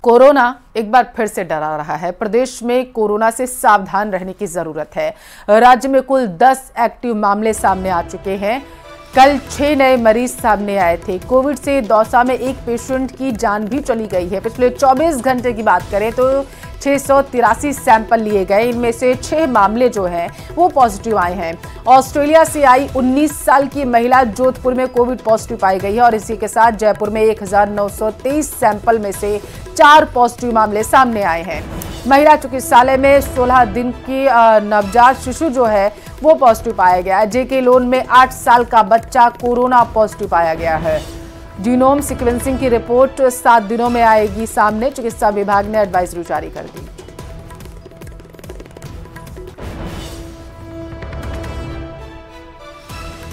Corona एक बार फिर से डरा रहा है। प्रदेश में कोरोना से सावधान रहने की जरूरत है। राज्य में कुल 10 एक्टिव मामले सामने आ चुके हैं। कल 6 नए मरीज सामने आए थे। कोविड से दौसा में एक पेशेंट की जान भी चली गई है। पिछले 24 घंटे की बात करें तो 683 सैंपल लिए गए। इनमें से 6 मामले जो हैं वो पॉजिटिव आए हैं। ऑस्ट्रेलिया से आई 19 साल की महिला जोधपुर में कोविड पॉजिटिव पाई गई है और इसी के साथ जयपुर में 1923 सैंपल में से 4 पॉजिटिव मामले सामने आए हैं। महिला चिकित्सालय में 16 दिन की नवजात शिशु जो है वो पॉजिटिव पाया गया है। जेके लोन में 8 साल का बच्चा कोरोना पॉजिटिव पाया गया है। जीनोम सीक्वेंसिंग की रिपोर्ट 7 दिनों में आएगी सामने। चिकित्सा विभाग ने एडवाइजरी जारी कर दी।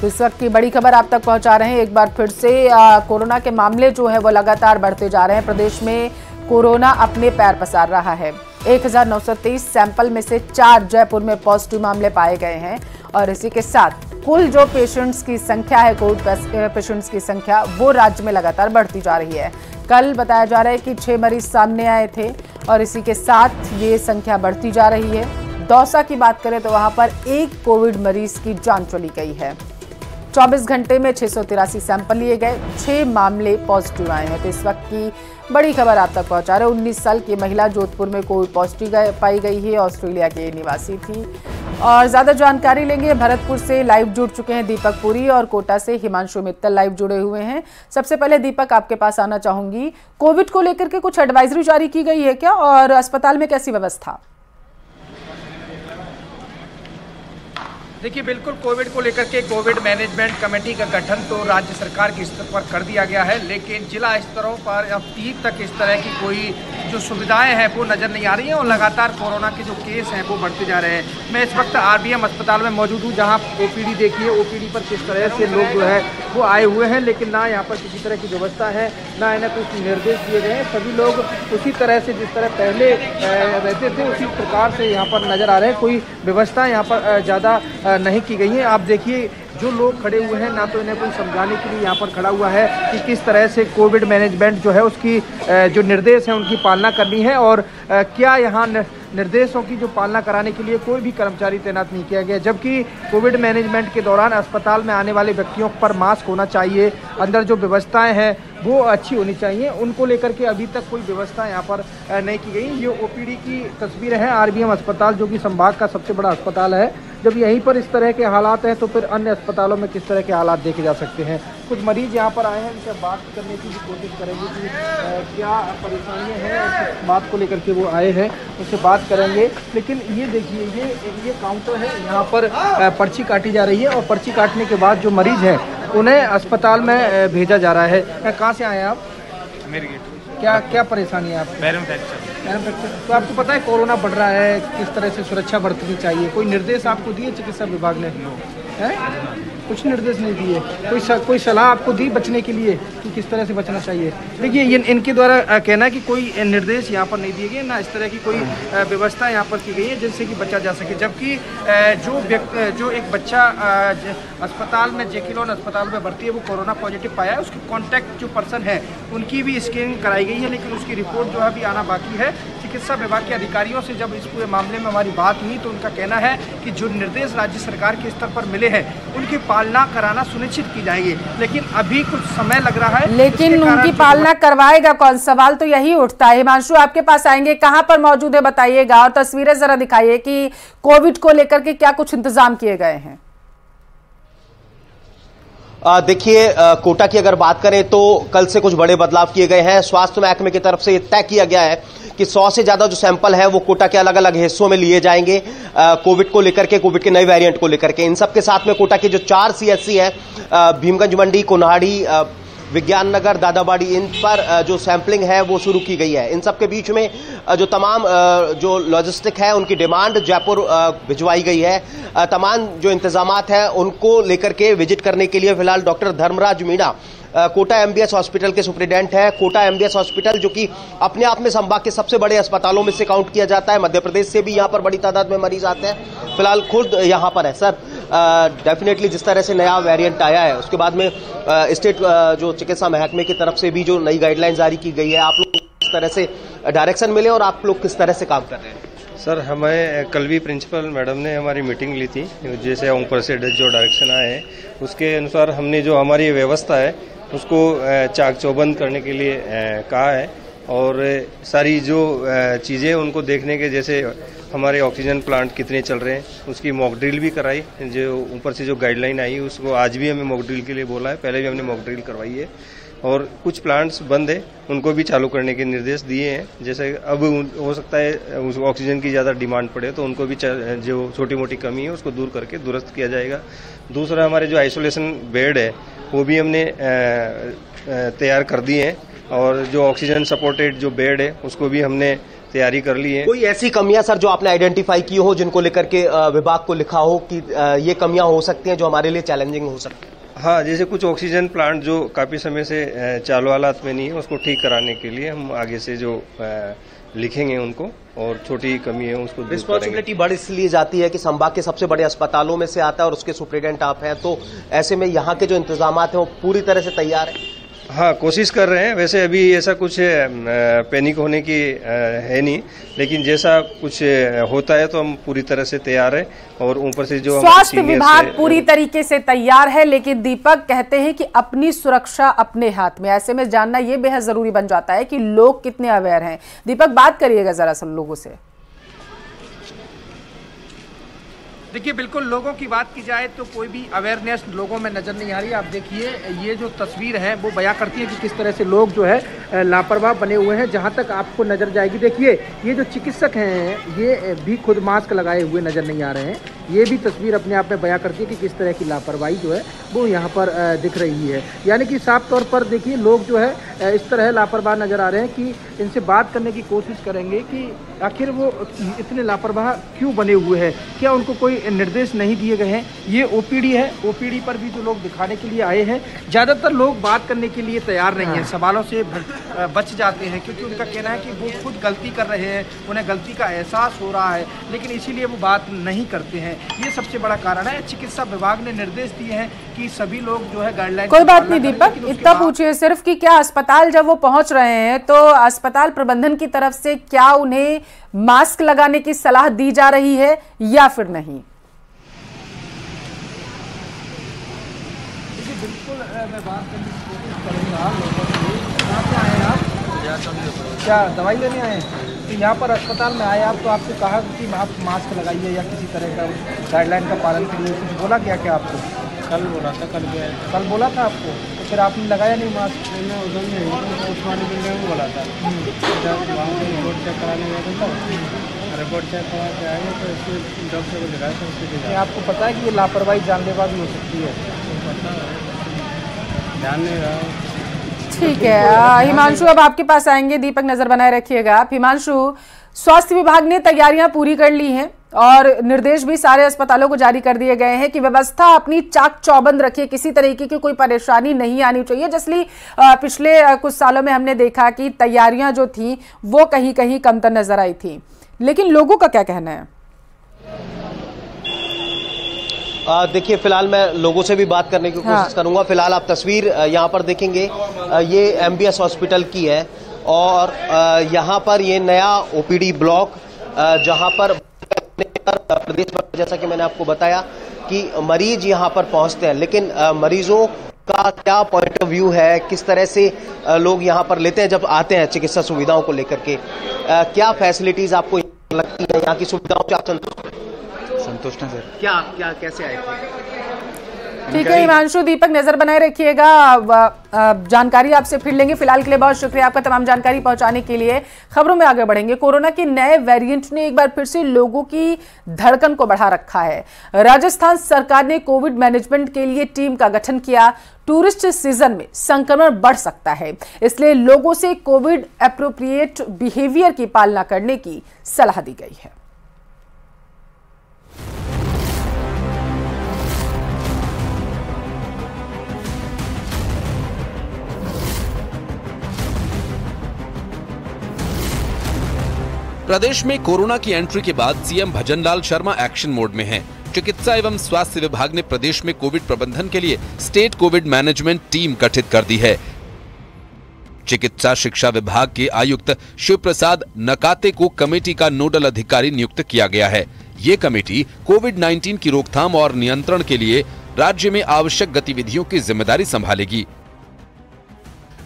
तो इस वक्त की बड़ी खबर आप तक पहुंचा रहे हैं। एक बार फिर से कोरोना के मामले जो है वो लगातार बढ़ते जा रहे हैं। प्रदेश में कोरोना अपने पैर पसार रहा है। 1923 सैंपल में से 4 जयपुर में पॉजिटिव मामले पाए गए हैं और इसी के साथ कुल जो पेशेंट्स की संख्या है, कोविड पेशेंट्स की संख्या, वो राज्य में लगातार बढ़ती जा रही है। कल बताया जा रहा है कि 6 मरीज सामने आए थे और इसी के साथ ये संख्या बढ़ती जा रही है। दौसा की बात करें तो वहां पर एक कोविड मरीज की जान चली गई है। 24 घंटे में 683 सैंपल लिए गए, 6 मामले पॉजिटिव आए हैं। तो इस वक्त की बड़ी खबर आप तक पहुंचा रहे। 19 साल की महिला जोधपुर में कोविड पॉजिटिव पाई गई है। ऑस्ट्रेलिया के निवासी थी। और ज्यादा जानकारी लेंगे। भरतपुर से लाइव जुड़ चुके हैं दीपक पुरी और कोटा से हिमांशु मित्तल लाइव जुड़े हुए हैं। सबसे पहले दीपक, आपके पास आना चाहूंगी। कोविड को लेकर के कुछ एडवाइजरी जारी की गई है क्या और अस्पताल में कैसी व्यवस्था? देखिए, बिल्कुल कोविड को लेकर के कोविड मैनेजमेंट कमेटी का गठन तो राज्य सरकार के स्तर पर कर दिया गया है, लेकिन जिला स्तरों पर अब पीक तक इस तरह की कोई जो सुविधाएं हैं वो नज़र नहीं आ रही हैं और लगातार कोरोना के जो केस हैं वो बढ़ते जा रहे हैं। मैं इस वक्त आरबीएम अस्पताल में मौजूद हूँ, जहाँ ओपीडी देखिए, ओपीडी पर किस तरह से लोग जो है वो आए हुए हैं, लेकिन ना यहाँ पर किसी तरह की व्यवस्था है, ना इन्हें कुछ निर्देश दिए गए हैं। सभी लोग उसी तरह से जिस तरह पहले रहते थे उसी प्रकार से यहाँ पर नज़र आ रहे हैं। कोई व्यवस्था यहाँ पर ज़्यादा नहीं की गई है। आप देखिए, जो लोग खड़े हुए हैं, ना तो इन्हें कोई समझाने के लिए यहाँ पर खड़ा हुआ है कि किस तरह से कोविड मैनेजमेंट जो है उसकी जो निर्देश है उनकी पालना करनी है और क्या यहाँ निर्देशों की जो पालना कराने के लिए कोई भी कर्मचारी तैनात नहीं किया गया। जबकि कोविड मैनेजमेंट के दौरान अस्पताल में आने वाले व्यक्तियों पर मास्क होना चाहिए, अंदर जो व्यवस्थाएं हैं वो अच्छी होनी चाहिए, उनको लेकर के अभी तक कोई व्यवस्था यहाँ पर नहीं की गई। ये ओपीडी की तस्वीर है आरबीएम अस्पताल, जो कि संभाग का सबसे बड़ा अस्पताल है। जब यहीं पर इस तरह के हालात हैं तो फिर अन्य अस्पतालों में किस तरह के हालात देखे जा सकते हैं। कुछ मरीज यहाँ पर आए हैं, उनसे बात करने की भी कोशिश करेंगे कि क्या परेशानियाँ हैं और किस बात को लेकर के वो आए हैं, उससे बात करेंगे। लेकिन ये देखिए, ये काउंटर है, यहाँ पर पर्ची काटी जा रही है और पर्ची काटने के बाद जो मरीज हैं उन्हें अस्पताल में भेजा जा रहा है। कहाँ से आए हैं आप? मेरी गेट। क्या परेशानी है आपको? पैरों फ्रैक्चर। तो आपको पता है कोरोना बढ़ रहा है, किस तरह से सुरक्षा बरतनी चाहिए? कोई निर्देश आपको दिए चिकित्सा विभाग ने? है कुछ निर्देश नहीं दिए? कोई सलाह आपको दी बचने के लिए कि किस तरह से बचना चाहिए? देखिए, ये इनके द्वारा कहना है कि कोई निर्देश यहाँ पर नहीं दिए गए, ना इस तरह की कोई व्यवस्था यहाँ पर की गई है जिनसे कि बचा जा सके। जबकि जो एक बच्चा अस्पताल में, जेके लोन अस्पताल में भर्ती है, वो कोरोना पॉजिटिव पाया है। उसके कॉन्टैक्ट जो पर्सन है उनकी भी स्क्रीनिंग कराई गई है, लेकिन उसकी रिपोर्ट जो है अभी आना बाकी है। चिकित्सा विभाग के अधिकारियों से जब इस पूरे मामले में हमारी बात हुई तो उनका कहना है कि जो निर्देश राज्य सरकार के स्तर पर मिले हैं उनकी पालना कराना सुनिश्चित की जाएगी, लेकिन अभी कुछ समय लग रहा है। लेकिन उनकी पालना करवाएगा कौन? सवाल तो यही उठता है। हिमांशु, आपके पास आएंगे, कहां पर मौजूद है बताइएगा और तस्वीरें जरा दिखाइए कि कोविड को लेकर के क्या कुछ इंतजाम किए गए हैं। देखिए, कोटा की अगर बात करें तो कल से कुछ बड़े बदलाव किए गए हैं। स्वास्थ्य महकमे की तरफ से यह तय किया गया है कि 100 से ज्यादा जो सैंपल है वो कोटा के अलग अलग हिस्सों में लिए जाएंगे कोविड को लेकर के, कोविड के नए वेरिएंट को लेकर के। इन सब के साथ में कोटा के जो 4 सीएचसी है, भीमगंज मंडी, कोनाड़ी, विज्ञान नगर, दादाबाड़ी, इन पर जो सैंपलिंग है वो शुरू की गई है। इन सब के बीच में जो तमाम जो लॉजिस्टिक है उनकी डिमांड जयपुर भिजवाई गई है। तमाम जो इंतजामात हैं उनको लेकर के विजिट करने के लिए फिलहाल doctor Dharmraj Meena Kota MBS hospital के सुप्रिटेंडेंट है। कोटा एमबीएस हॉस्पिटल जो कि अपने आप में संभाग के सबसे बड़े अस्पतालों में से काउंट किया जाता है। मध्य प्रदेश से भी यहां पर बड़ी तादाद में मरीज आते हैं। फिलहाल खुद यहां पर है। सर, डेफिनेटली जिस तरह से नया वेरिएंट आया है उसके बाद में स्टेट जो चिकित्सा महकमे की तरफ से भी जो नई गाइडलाइन जारी की गई है, आप लोग इस तरह से डायरेक्शन मिले और आप लोग किस तरह से काम कर रहे हैं? सर, हमें कल भी प्रिंसिपल मैडम ने हमारी मीटिंग ली थी, जैसे ऊपर से जो डायरेक्शन आए हैं उसके अनुसार हमने जो हमारी व्यवस्था है उसको चाक चौबंद करने के लिए कहा है और सारी जो चीज़ें उनको देखने के, जैसे हमारे ऑक्सीजन प्लांट कितने चल रहे हैं उसकी मॉक ड्रिल भी कराई। जो ऊपर से जो गाइडलाइन आई उसको आज भी हमें मॉक ड्रिल के लिए बोला है, पहले भी हमने मॉक ड्रिल करवाई है और कुछ प्लांट्स बंद है उनको भी चालू करने के निर्देश दिए हैं। जैसे अब हो सकता है उस ऑक्सीजन की ज़्यादा डिमांड पड़े तो उनको भी जो छोटी मोटी कमी है उसको दूर करके दुरुस्त किया जाएगा। दूसरा, हमारे जो आइसोलेशन बेड है वो भी हमने तैयार कर दिए हैं और जो ऑक्सीजन सपोर्टेड जो बेड है उसको भी हमने तैयारी कर ली है। कोई ऐसी कमियां सर जो आपने आइडेंटिफाई की हो, जिनको लेकर के विभाग को लिखा हो कि ये कमियां हो सकती हैं जो हमारे लिए चैलेंजिंग हो सकती है? हाँ, जैसे कुछ ऑक्सीजन प्लांट जो काफ़ी समय से चालू हालात में नहीं है उसको ठीक कराने के लिए हम आगे से जो लिखेंगे उनको, और छोटी कमी है उसको दूर करेंगे। रिस्पॉन्सिबिलिटी बढ़ इसलिए जाती है कि संभाग के सबसे बड़े अस्पतालों में से आता है और उसके सुप्रिटेंडेंट आप हैं, तो ऐसे में यहाँ के जो इंतजाम हैं वो पूरी तरह से तैयार है? हाँ, कोशिश कर रहे हैं। वैसे अभी ऐसा कुछ पैनिक होने की है नहीं, लेकिन जैसा कुछ होता है तो हम पूरी तरह से तैयार है। और ऊपर से जो स्वास्थ्य विभाग पूरी तरीके से तैयार है, लेकिन दीपक कहते हैं कि अपनी सुरक्षा अपने हाथ में। ऐसे में जानना यह बेहद जरूरी बन जाता है कि लोग कितने अवेयर हैं। दीपक, बात करिएगा जरा सब लोगों से। देखिए, बिल्कुल लोगों की बात की जाए तो कोई भी अवेयरनेस लोगों में नज़र नहीं आ रही। आप देखिए, ये जो तस्वीर है वो बयां करती है कि किस तरह से लोग जो है लापरवाह बने हुए हैं। जहां तक आपको नज़र जाएगी, देखिए ये जो चिकित्सक हैं ये भी खुद मास्क लगाए हुए नज़र नहीं आ रहे हैं। ये भी तस्वीर अपने आप में बयां करती है कि किस तरह की लापरवाही जो है वो यहाँ पर दिख रही है। यानी कि साफ तौर पर देखिए, लोग जो है इस तरह लापरवाह नज़र आ रहे हैं कि इनसे बात करने की कोशिश करेंगे कि आखिर वो इतने लापरवाह क्यों बने हुए हैं, क्या उनको कोई निर्देश नहीं दिए गए हैं। ये ओपीडी है, ओपीडी पर भी जो लोग दिखाने के लिए आए हैं, ज़्यादातर लोग बात करने के लिए तैयार नहीं हैं, सवालों से बच जाते हैं, क्योंकि उनका कहना है कि वो खुद गलती कर रहे हैं, उन्हें गलती का एहसास हो रहा है, लेकिन इसीलिए वो बात नहीं करते हैं। ये सबसे बड़ा कारण है। चिकित्सा विभाग ने निर्देश दिए हैं कि सभी लोग जो है गाइडलाइन। कोई बात नहीं दीपक, इतना पूछिए सिर्फ कि क्या अस्पताल जब वो पहुंच रहे हैं तो अस्पताल प्रबंधन की तरफ से क्या उन्हें मास्क लगाने की सलाह दी जा रही है या फिर नहीं? बिल्कुल मैं बात करने की कोशिश करूँगा लोगों से। कहाँ से आए हैं आप? क्या दवाई लेने आए हैं? तो यहाँ पर अस्पताल में आए आप, तो आपसे कहा कि आप मास्क लगाइए या किसी तरह का गाइडलाइन का पालन करिए, कुछ बोला क्या आपको? कल बोला था, कल बोला था आपको, तो फिर आपने लगाया नहीं मास्क? उधर नहीं, उस्मानी बिल्डिंग में बोला था। जब वहाँ से रिपोर्ट चेक कराने गया था, रिपोर्ट चेक करा के आए तो इसको डॉक्टर को दिखाया था, उसके आपको पता है कि ये लापरवाही जानलेवा भी हो सकती है? ध्यान नहीं रहा। ठीक है हिमांशु, अब आपके पास आएंगे। दीपक, नजर बनाए रखिएगा आप। हिमांशु, स्वास्थ्य विभाग ने तैयारियां पूरी कर ली हैं और निर्देश भी सारे अस्पतालों को जारी कर दिए गए हैं कि व्यवस्था अपनी चाक चौबंद रखिए, किसी तरीके की कोई परेशानी नहीं आनी चाहिए। जैसे पिछले कुछ सालों में हमने देखा कि तैयारियां जो थी वो कहीं कहीं कमतर नजर आई थी, लेकिन लोगों का क्या कहना है? देखिए, फिलहाल मैं लोगों से भी बात करने की कोशिश करूंगा। फिलहाल आप तस्वीर यहाँ पर देखेंगे, ये एमबीएस हॉस्पिटल की है और यहाँ पर ये नया ओपीडी ब्लॉक, जहाँ पर प्रदेश भर, जैसा कि मैंने आपको बताया कि मरीज यहाँ पर पहुँचते हैं, लेकिन मरीजों का क्या पॉइंट ऑफ व्यू है, किस तरह से लोग यहाँ पर लेते हैं जब आते हैं चिकित्सा सुविधाओं को लेकर के, क्या फैसिलिटीज आपको लगती है, यहाँ की सुविधाओं से आप संतुष्ट हैं सर? क्या कैसे आए थे? ठीक है हिमांशु, दीपक नजर बनाए रखिएगा, जानकारी आपसे फिर लेंगे। फिलहाल के लिए बहुत शुक्रिया आपका तमाम जानकारी पहुंचाने के लिए। खबरों में आगे बढ़ेंगे। कोरोना के नए वेरिएंट ने एक बार फिर से लोगों की धड़कन को बढ़ा रखा है। राजस्थान सरकार ने कोविड मैनेजमेंट के लिए टीम का गठन किया। टूरिस्ट सीजन में संक्रमण बढ़ सकता है, इसलिए लोगों से कोविड एप्रोप्रिएट बिहेवियर की पालना करने की सलाह दी गई है। प्रदेश में कोरोना की एंट्री के बाद CM Bhajanlal Sharma action mode में हैं। चिकित्सा एवं स्वास्थ्य विभाग ने प्रदेश में कोविड प्रबंधन के लिए स्टेट कोविड मैनेजमेंट टीम गठित कर दी है। चिकित्सा शिक्षा विभाग के आयुक्त शिव प्रसाद नकाते को कमेटी का नोडल अधिकारी नियुक्त किया गया है। ये कमेटी कोविड-19 की रोकथाम और नियंत्रण के लिए राज्य में आवश्यक गतिविधियों की जिम्मेदारी संभालेगी।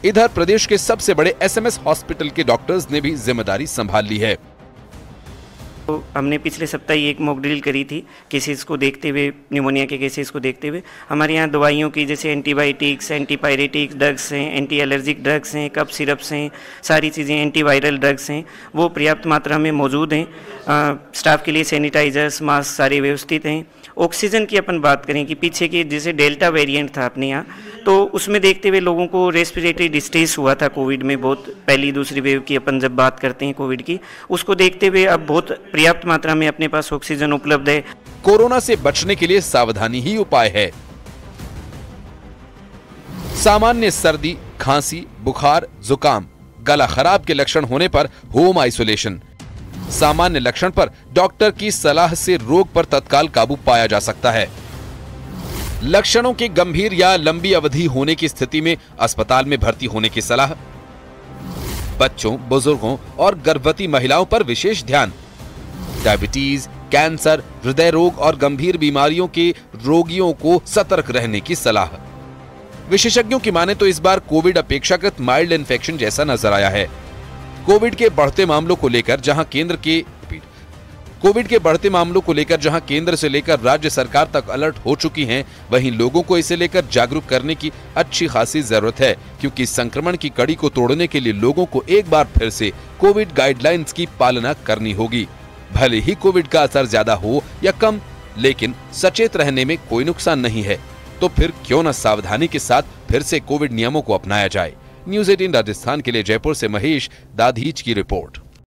इधर प्रदेश के सबसे बड़े एसएमएस हॉस्पिटल के डॉक्टर्स ने भी जिम्मेदारी संभाल ली है। तो हमने पिछले सप्ताह ही एक मॉक ड्रिल करी थी केसेस को देखते हुए, न्यूमोनिया के केसेस को देखते हुए। हमारे यहाँ दवाइयों की जैसे एंटीबायोटिक्स, एंटीपायरेटिक्स ड्रग्स हैं, एंटी एलर्जिक ड्रग्स हैं, कफ सिरप्स हैं, सारी चीज़ें एंटीवायरल ड्रग्स हैं, वो पर्याप्त मात्रा में मौजूद हैं। स्टाफ के लिए सैनिटाइजर्स, मास्क सारे व्यवस्थित हैं। ऑक्सीजन की अपन बात करें कि पीछे के जैसे डेल्टा वेरिएंट था अपने यहाँ, तो उसमें देखते हुए लोगों को रेस्पिरेटरी डिस्ट्रेस हुआ था कोविड में, बहुत पहली दूसरी वेव की अपन जब बात करते हैं कोविड की, उसको देखते हुए अब बहुत पर्याप्त मात्रा में अपने पास ऑक्सीजन उपलब्ध है। कोरोना से बचने के लिए सावधानी ही उपाय है। सामान्य सर्दी, खांसी, बुखार, जुकाम, गला खराब के लक्षण होने पर होम आइसोलेशन। सामान्य लक्षण पर डॉक्टर की सलाह से रोग पर तत्काल काबू पाया जा सकता है। लक्षणों के गंभीर या लंबी अवधि होने की स्थिति में अस्पताल में भर्ती होने की सलाह। बच्चों, बुजुर्गों और गर्भवती महिलाओं पर विशेष ध्यान। डायबिटीज, कैंसर, हृदय रोग और गंभीर बीमारियों के रोगियों को सतर्क रहने की सलाह। विशेषज्ञों की माने तो इस बार कोविड अपेक्षाकृत माइल्ड इन्फेक्शन जैसा नजर आया है। कोविड के बढ़ते मामलों को लेकर जहां केंद्र से लेकर राज्य सरकार तक अलर्ट हो चुकी हैं, वहीं लोगों को इसे लेकर जागरूक करने की अच्छी खासी जरूरत है, क्योंकि संक्रमण की कड़ी को तोड़ने के लिए लोगों को एक बार फिर से कोविड गाइडलाइंस की पालना करनी होगी। भले ही कोविड का असर ज्यादा हो या कम, लेकिन सचेत रहने में कोई नुकसान नहीं है। तो फिर क्यों न सावधानी के साथ फिर से कोविड नियमों को अपनाया जाए। न्यूज़ 18 राजस्थान के लिए जयपुर से महेश दाधीच की रिपोर्ट।